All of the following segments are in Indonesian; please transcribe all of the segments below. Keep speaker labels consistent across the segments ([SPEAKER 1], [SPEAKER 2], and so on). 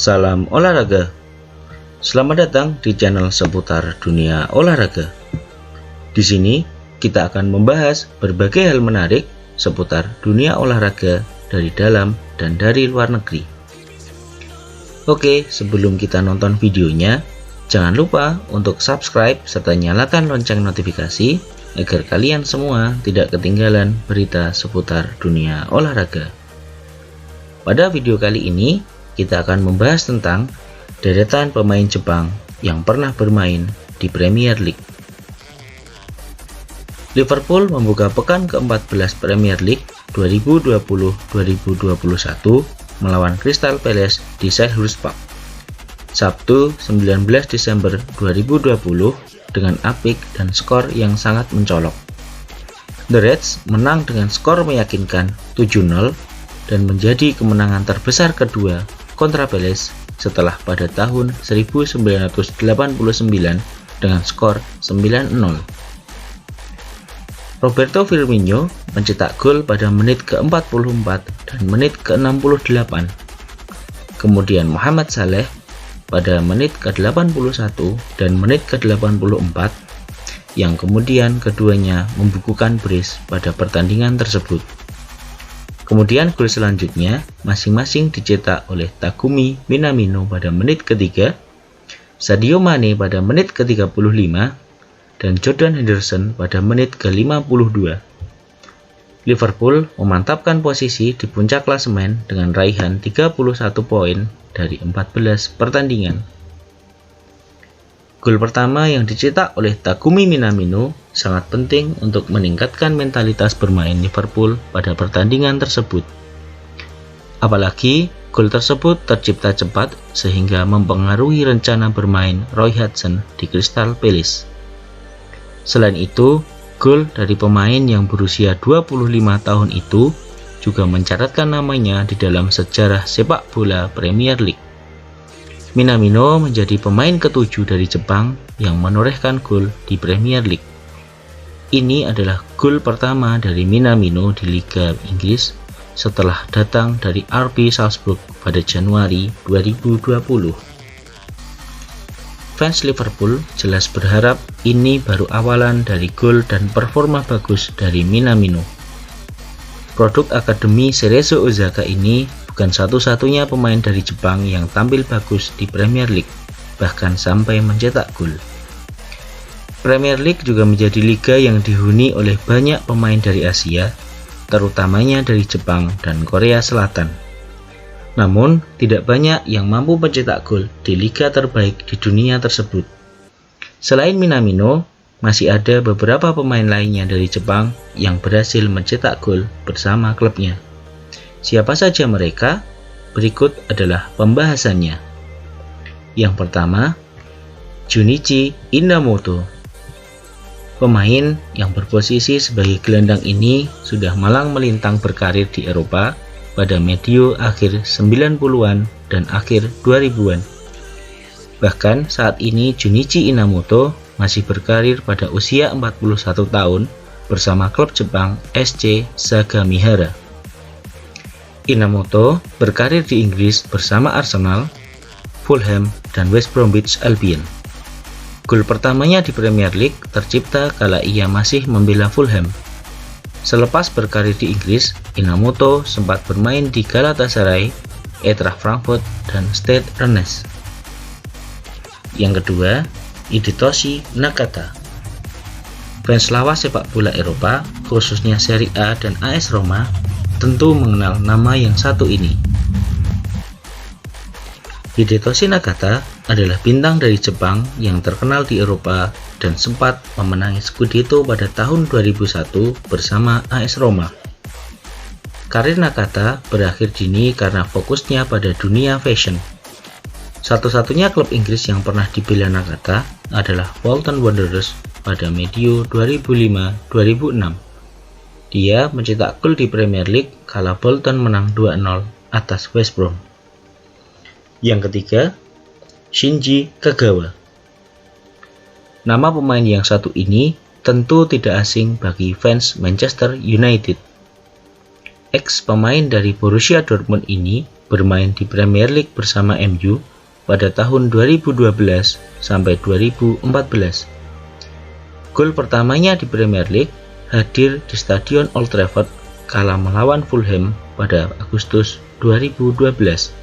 [SPEAKER 1] Salam olahraga. Selamat datang di channel seputar dunia olahraga. Di sini kita akan membahas berbagai hal menarik seputar dunia olahraga dari dalam dan dari luar negeri. Oke, sebelum kita nonton videonya, jangan lupa untuk subscribe serta nyalakan lonceng notifikasi agar kalian semua tidak ketinggalan berita seputar dunia olahraga. Pada video kali ini, kita akan membahas tentang deretan pemain Jepang yang pernah bermain di Premier League. Liverpool membuka pekan ke-14 Premier League 2020-2021 melawan Crystal Palace di Selhurst Park, Sabtu 19 Desember 2020 dengan apik dan skor yang sangat mencolok. The Reds menang dengan skor meyakinkan 7-0 dan menjadi kemenangan terbesar kedua kontra Palace setelah pada tahun 1989 dengan skor 9-0. Roberto Firmino mencetak gol pada menit ke-44 dan menit ke-68. Kemudian Mohamed Salah pada menit ke-81 dan menit ke-84 yang kemudian keduanya membukukan brace pada pertandingan tersebut. Kemudian gol selanjutnya masing-masing dicetak oleh Takumi Minamino pada menit ketiga, Sadio Mane pada menit ke-35, dan Jordan Henderson pada menit ke-52. Liverpool memantapkan posisi di puncak klasemen dengan raihan 31 poin dari 14 pertandingan. Gol pertama yang dicetak oleh Takumi Minamino sangat penting untuk meningkatkan mentalitas bermain Liverpool pada pertandingan tersebut. Apalagi gol tersebut tercipta cepat sehingga mempengaruhi rencana bermain Roy Hodgson di Crystal Palace. Selain itu, gol dari pemain yang berusia 25 tahun itu juga mencatatkan namanya di dalam sejarah sepak bola Premier League. Minamino menjadi pemain ke-7 dari Jepang yang menorehkan gol di Premier League. Ini adalah gol pertama dari Minamino di Liga Inggris setelah datang dari RB Salzburg pada Januari 2020. Fans Liverpool jelas berharap ini baru awalan dari gol dan performa bagus dari Minamino. Produk Akademi Cerezo Osaka ini bukan satu-satunya pemain dari Jepang yang tampil bagus di Premier League, bahkan sampai mencetak gol. Premier League juga menjadi liga yang dihuni oleh banyak pemain dari Asia, terutamanya dari Jepang dan Korea Selatan. Namun, tidak banyak yang mampu mencetak gol di liga terbaik di dunia tersebut. Selain Minamino, masih ada beberapa pemain lainnya dari Jepang yang berhasil mencetak gol bersama klubnya. Siapa saja mereka? Berikut adalah pembahasannya. Yang pertama, Junichi Inamoto. Pemain yang berposisi sebagai gelandang ini sudah malang melintang berkarir di Eropa pada medio akhir 90-an dan akhir 2000-an. Bahkan saat ini Junichi Inamoto masih berkarir pada usia 41 tahun bersama klub Jepang SC Sagamihara. Inamoto berkarir di Inggris bersama Arsenal, Fulham, dan West Bromwich Albion. Gol pertamanya di Premier League tercipta kala ia masih membela Fulham. Selepas berkarir di Inggris, Inamoto sempat bermain di Galatasaray, Eintracht Frankfurt, dan Stade Rennes. Yang kedua, Hidetoshi Nakata. Fans lawas sepak bola Eropa, khususnya Serie A dan AS Roma, tentu mengenal nama yang satu ini. Hidetoshi Nakata adalah bintang dari Jepang yang terkenal di Eropa dan sempat memenangi Scudetto pada tahun 2001 bersama AS Roma. Karir Nakata berakhir dini karena fokusnya pada dunia fashion. Satu-satunya klub Inggris yang pernah dibela Nakata adalah Bolton Wanderers pada medio 2005-2006. Dia mencetak gol di Premier League kala Bolton menang 2-0 atas West Brom. Yang ketiga, Shinji Kagawa. Nama pemain yang satu ini tentu tidak asing bagi fans Manchester United. Ex pemain dari Borussia Dortmund ini bermain di Premier League bersama MU pada tahun 2012 sampai 2014. Gol pertamanya di Premier League hadir di Stadion Old Trafford kala melawan Fulham pada Agustus 2012.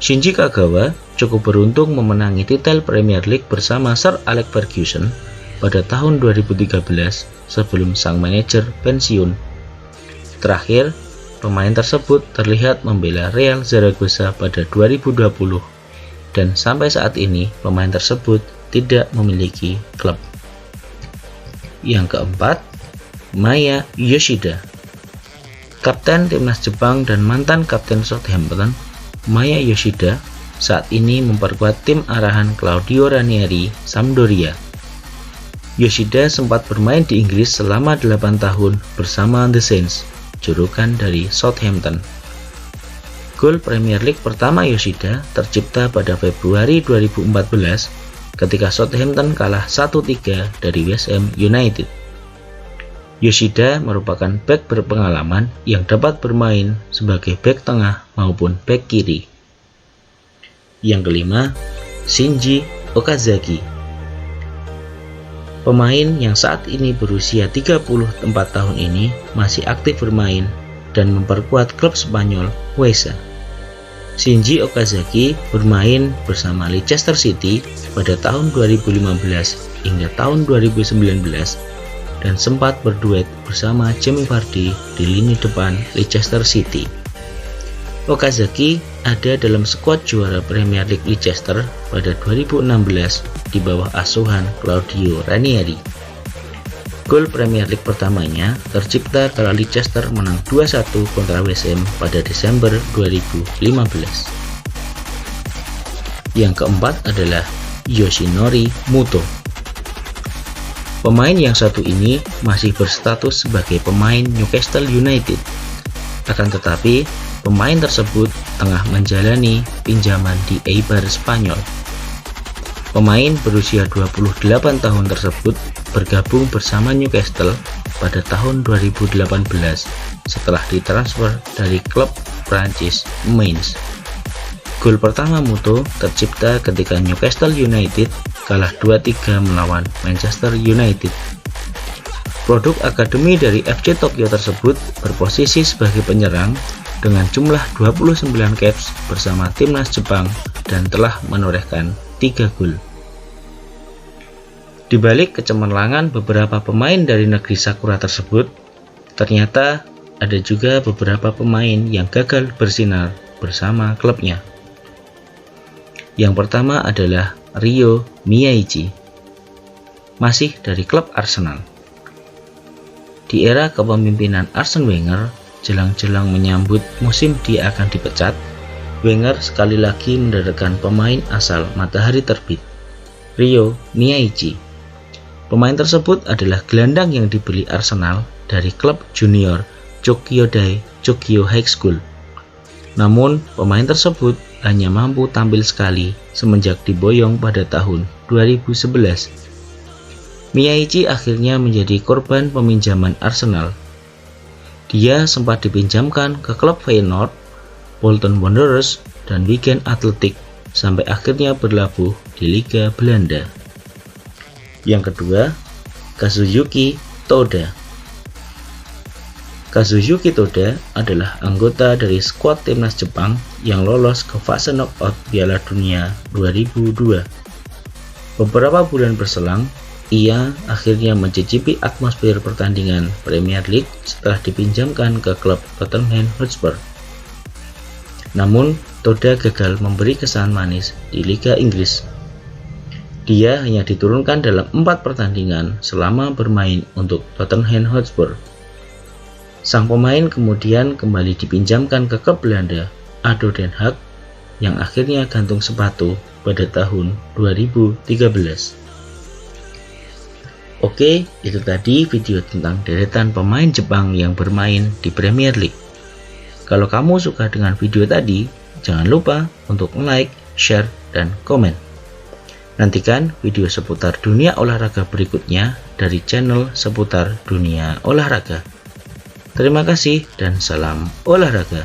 [SPEAKER 1] Shinji Kagawa cukup beruntung memenangi titel Premier League bersama Sir Alex Ferguson pada tahun 2013 sebelum sang manajer pensiun. Terakhir, pemain tersebut terlihat membela Real Zaragoza pada 2020 dan sampai saat ini pemain tersebut tidak memiliki klub. Yang keempat, Maya Yoshida. Kapten timnas Jepang dan mantan kapten Southampton, Maya Yoshida saat ini memperkuat tim arahan Claudio Ranieri Sampdoria. Yoshida sempat bermain di Inggris selama 8 tahun bersama The Saints, julukan dari Southampton. Gol Premier League pertama Yoshida tercipta pada Februari 2014 ketika Southampton kalah 1-3 dari West Ham United. Yoshida merupakan bek berpengalaman yang dapat bermain sebagai bek tengah maupun bek kiri. Yang kelima, Shinji Okazaki. Pemain yang saat ini berusia 34 tahun ini masih aktif bermain dan memperkuat klub Spanyol Huesa. Shinji Okazaki bermain bersama Leicester City pada tahun 2015 hingga tahun 2019 dan sempat berduet bersama Jamie Vardy di lini depan Leicester City. Okazaki ada dalam skuad juara Premier League Leicester pada 2016 di bawah asuhan Claudio Ranieri. Gol Premier League pertamanya tercipta kala Leicester menang 2-1 kontra West Ham pada Desember 2015. Yang keempat adalah Yoshinori Muto. Pemain yang satu ini masih berstatus sebagai pemain Newcastle United. Akan tetapi, pemain tersebut tengah menjalani pinjaman di Eibar Spanyol. Pemain berusia 28 tahun tersebut bergabung bersama Newcastle pada tahun 2018 setelah ditransfer dari klub Prancis Mainz. Gol pertama Muto tercipta ketika Newcastle United kalah 2-3 melawan Manchester United. Produk akademi dari FC Tokyo tersebut berposisi sebagai penyerang dengan jumlah 29 caps bersama timnas Jepang dan telah menorehkan 3 gol. Di balik kecemerlangan beberapa pemain dari negeri Sakura tersebut, ternyata ada juga beberapa pemain yang gagal bersinar bersama klubnya. Yang pertama adalah Ryo Miyaichi, masih dari klub Arsenal. Di era kepemimpinan Arsene Wenger, jelang-jelang menyambut musim dia akan dipecat, Wenger sekali lagi mendatangkan pemain asal Matahari Terbit, Ryo Miyaichi. Pemain tersebut adalah gelandang yang dibeli Arsenal dari klub junior Chokyo-dai Chokyo High School. Namun, pemain tersebut hanya mampu tampil sekali semenjak diboyong pada tahun 2011. Miyaichi akhirnya menjadi korban peminjaman Arsenal. Dia sempat dipinjamkan ke klub Feyenoord, Bolton Wanderers, dan Wigan Athletic sampai akhirnya berlabuh di Liga Belanda. Yang kedua, Kazuyuki Toda. Kazuyuki Toda adalah anggota dari skuad timnas Jepang yang lolos ke fase knockout Piala Dunia 2002. Beberapa bulan berselang, ia akhirnya mencicipi atmosfer pertandingan Premier League setelah dipinjamkan ke klub Tottenham Hotspur. Namun, Toda gagal memberi kesan manis di Liga Inggris. Dia hanya diturunkan dalam 4 pertandingan selama bermain untuk Tottenham Hotspur. Sang pemain kemudian kembali dipinjamkan ke klub Belanda, ADO Den Haag, yang akhirnya gantung sepatu pada tahun 2013. Oke, itu tadi video tentang deretan pemain Jepang yang bermain di Premier League. Kalau kamu suka dengan video tadi, jangan lupa untuk like, share, dan komen. Nantikan video seputar dunia olahraga berikutnya dari channel seputar dunia olahraga. Terima kasih dan salam olahraga.